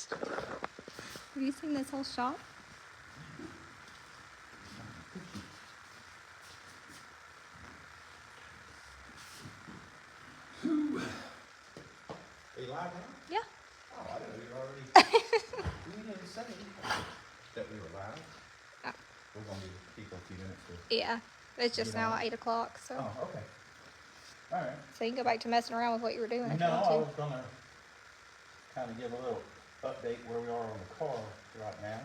Have you seen this whole shop? Are you live now? Yeah. Oh, I didn't know you were already. We didn't say that we were live. Oh. We're going to give people a few minutes to. Yeah. It's just You now know? 8 o'clock, so. Oh, okay. All right. So you can go back to messing around with what you were doing if No, you want I to. was going to kind of give a little update where we are on the car right now.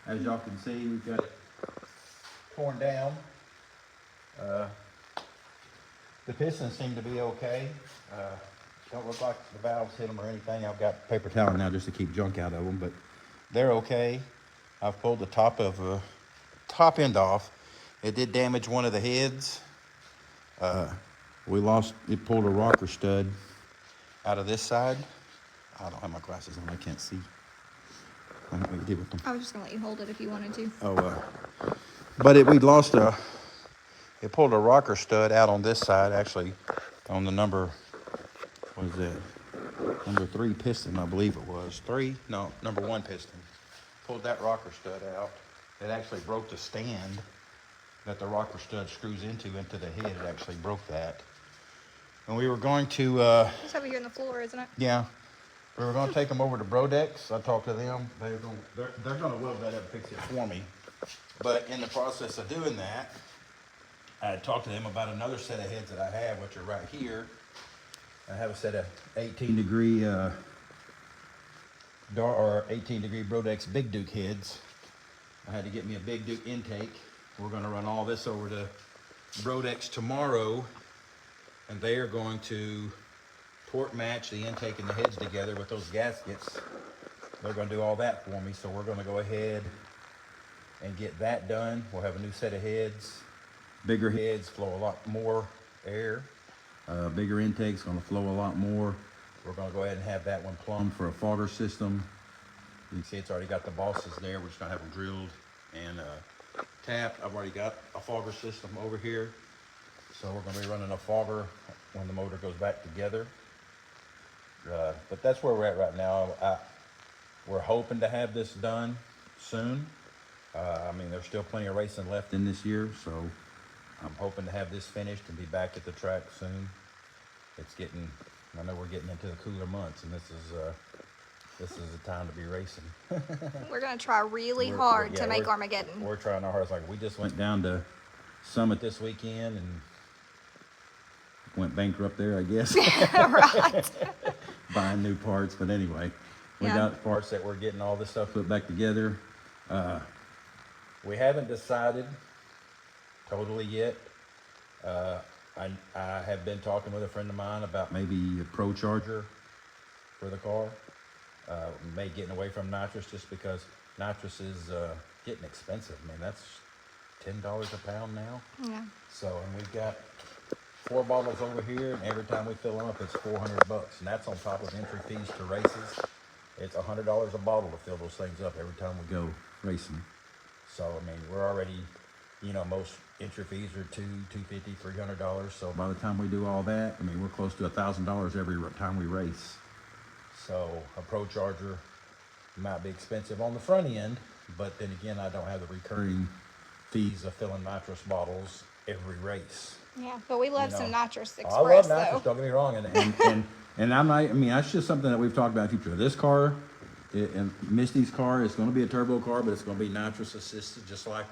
As y'all can see, we've got it torn down. The pistons seem to be okay. Don't look like the valves hit them or anything. I've got paper towel now just to keep junk out of them, but they're okay. I've pulled the top end off. It did damage one of the heads. It pulled a rocker stud out of this side. I don't have my glasses on, I can't see. I don't know what you did with them. I was just going to let you hold it if you wanted to. But it pulled a rocker stud out on this side, actually, on the number 3 piston, I believe it was. Number 1 piston. Pulled that rocker stud out. It actually broke the stand that the rocker stud screws into the head. It actually broke that. And we were going to, It's over here on the floor, isn't it? yeah, we were going to take them over to Brodex. I talked to them. They're going to weld that up and fix it for me. But in the process of doing that, I had talked to them about another set of heads that I have, which are right here. I have a set of 18-degree 18-degree Brodex Big Duke heads. I had to get me a Big Duke intake. We're going to run all this over to Brodex tomorrow, and they are going to torque match the intake and the heads together with those gaskets. They're going to do all that for me, so we're going to go ahead and get that done. We'll have a new set of heads. Bigger heads flow a lot more air. Bigger intake's going to flow a lot more. We're going to go ahead and have that one plumbed for a fogger system. You can see it's already got the bosses there. We're just going to have them drilled and tapped. I've already got a fogger system over here. So we're going to be running a fogger when the motor goes back together. But that's where we're at right now. We're hoping to have this done soon. I mean, there's still plenty of racing left in this year, so I'm hoping to have this finished and be back at the track soon. I know we're getting into the cooler months, and this is the time to be racing. We're going to try really hard to make Armageddon. We're trying our hardest. Like, we just went down to Summit this weekend and went bankrupt there, I guess. Right. Buying new parts, but anyway, we got parts that we're getting all this stuff put back together. We haven't decided totally yet. I have been talking with a friend of mine about maybe a Pro Charger for the car. May getting away from nitrous just because nitrous is getting expensive. I mean, that's $10 a pound now. Yeah. So, and we've got 4 bottles over here, and every time we fill them up, it's $400, and that's on top of entry fees to races. It's $100 a bottle to fill those things up every time we go racing. So, I mean, we're already, most entry fees are $250, $300. So by the time we do all that, I mean, we're close to $1,000 every time we race. So a Pro Charger might be expensive on the front end, but then again, I don't have the recurring fees of filling nitrous bottles every race. Yeah, but we love some Nitrous Express, I love nitrous, though. don't get me wrong, and I mean, that's just something that we've talked about in the future. This car, and Misty's car, is going to be a turbo car, but it's going to be nitrous assisted, just like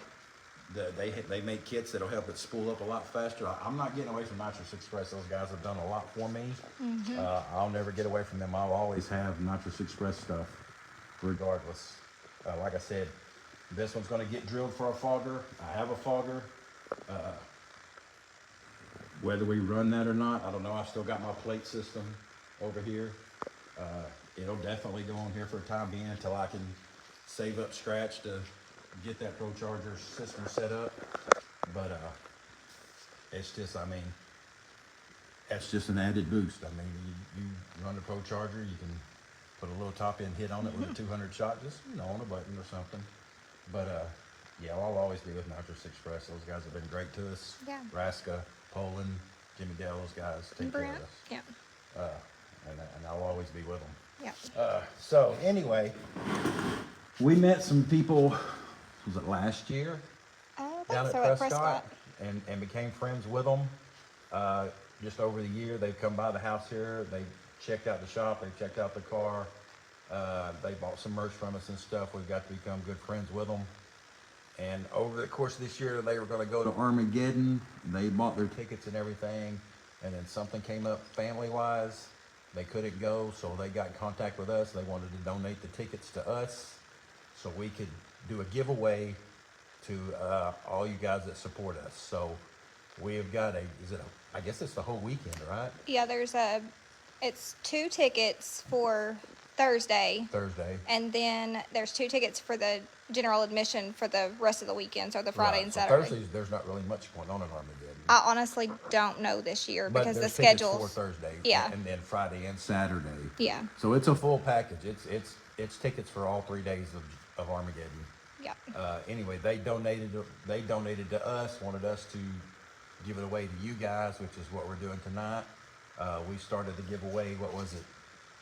they make kits that'll help it spool up a lot faster. I'm not getting away from Nitrous Express. Those guys have done a lot for me. Mm-hmm. I'll never get away from them. I'll always have Nitrous Express stuff, regardless. Like I said, this one's going to get drilled for a fogger. I have a fogger. Whether we run that or not, I don't know. I've still got my plate system over here. It'll definitely go on here for a time being until I can save up scratch to get that Pro Charger system set up. But it's just, I mean, that's just an added boost. I mean, you run the Pro Charger, you can put a little top end hit on it with a 200 shot, just, on a button or something. But yeah, I'll always be with Nitrous Express. Those guys have been great to us. Yeah. Raska, Poland, Jimmy Dale, those guys take care of us. Yeah. and I'll always be with them. Yeah. So anyway, we met some people, was it last year? I don't Down think at so at Prescott, Prescott. and became friends with them. Just over the year, they've come by the house here. They checked out the shop. They checked out the car. They bought some merch from us and stuff. We've got to become good friends with them. And over the course of this year, they were going to go to Armageddon. They bought their tickets and everything. And then something came up family-wise. They couldn't go, so they got in contact with us. They wanted to donate the tickets to us so we could do a giveaway to all you guys that support us. So we have got I guess it's the whole weekend, right? Yeah, it's 2 tickets for Thursday. And then there's 2 tickets for the general admission for the rest of the weekend, so the Friday Right. and So Saturday. Thursdays, there's not really much going on in Armageddon. I honestly don't know this year But because the there's tickets schedules. for Thursday, Yeah. and then Friday and Saturday. Yeah. So it's a full package. It's tickets for all 3 days of Armageddon. Yeah. Anyway, they donated to us, wanted us to give it away to you guys, which is what we're doing tonight. We started the giveaway, what was it,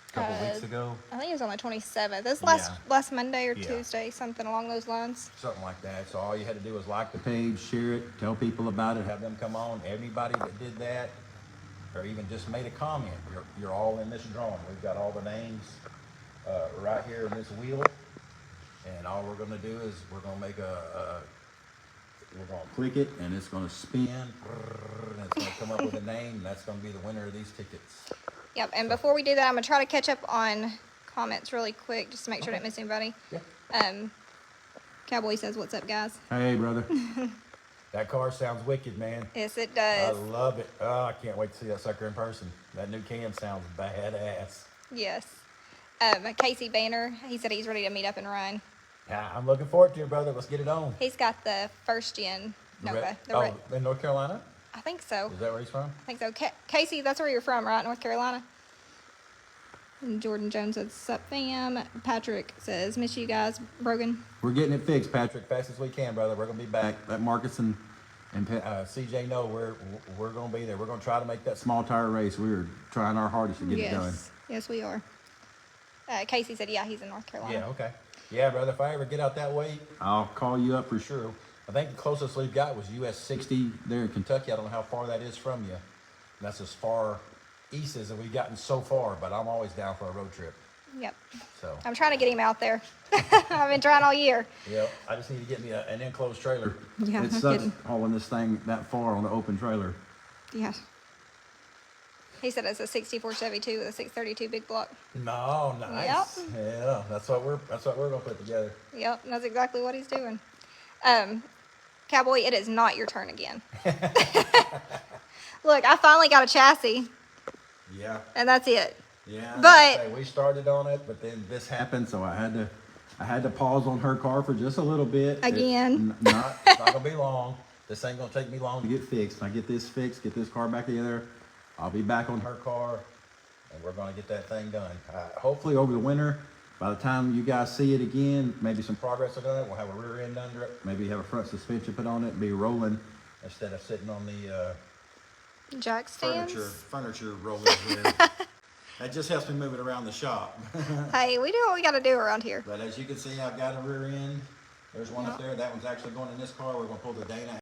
a couple weeks ago? I think it was on the 27th. It was Yeah. last Monday or Yeah. Tuesday, something along those lines. Something like that. So all you had to do was like the page, share it, tell people about it, have them come on. Everybody that did that, or even just made a comment, you're all in this drawing. We've got all the names right here in this wheel. And all we're going to do is we're going to make we're going to click it, and it's going to spin, and it's going to come up with a name, and that's going to be the winner of these tickets. Yep. And before we do that, I'm going to try to catch up on comments really quick just to make sure I didn't miss anybody. Yeah. Cowboy says, "What's up, guys?" Hey, brother. That car sounds wicked, man. Yes, it I does. love it. Oh, I can't wait to see that sucker in person. That new cam sounds badass. Yes. Casey Banner, he said he's ready to meet up and run. Yeah, I'm looking forward to it, brother. Let's get it on. He's got the first gen Nova. In North Carolina? I think so. Is that where he's from? I think so. Casey, that's where you're from, right? North Carolina? And Jordan Jones says, "Sup, fam." Patrick says, "Miss you guys, Brogan." We're getting it fixed, Patrick, fast as we can, brother. We're going to be back. Let Marcus and CJ know we're going to be there. We're going to try to make that small tire race. We're trying our hardest to get it done. Yes, we are. Casey said, yeah, he's in North Carolina. Yeah, okay. Yeah, brother, if I ever get out that way, I'll call you up for sure. I think the closest we've got was US 60 there in Kentucky. I don't know how far that is from you. That's as far east as we've gotten so far, but I'm always down for a road trip. Yep. So I'm trying to get him out there. I've been trying all year. Yeah, I just need to get me an enclosed trailer. Yeah, it no sucks kidding. hauling this thing that far on an open trailer. Yeah. He said it's a 64 Chevy too with a 632 big block. No, nice. Yep. Yeah, that's what we're gonna put together. Yep, that's exactly what he's doing. Cowboy, it is not your turn again. Look, I finally got a chassis, Yeah. and that's it. Yeah. But we started on it, but then this happened, so I had to pause on her car for just a little bit. Again. It's not gonna be long. This ain't gonna take me long to get fixed. I get this fixed, get this car back together. I'll be back on her car, and we're gonna get that thing done. Hopefully over the winter, by the time you guys see it again, maybe some progress will done. We'll have a rear end under it. Maybe have a front suspension put on it and be rolling instead of sitting on the jack stands. furniture rollers with. That just helps me move it around the shop. Hey, we do what we got to do around here. But as you can see, I've got a rear end. There's one up there. That one's actually going in this car. We're going to pull the Dana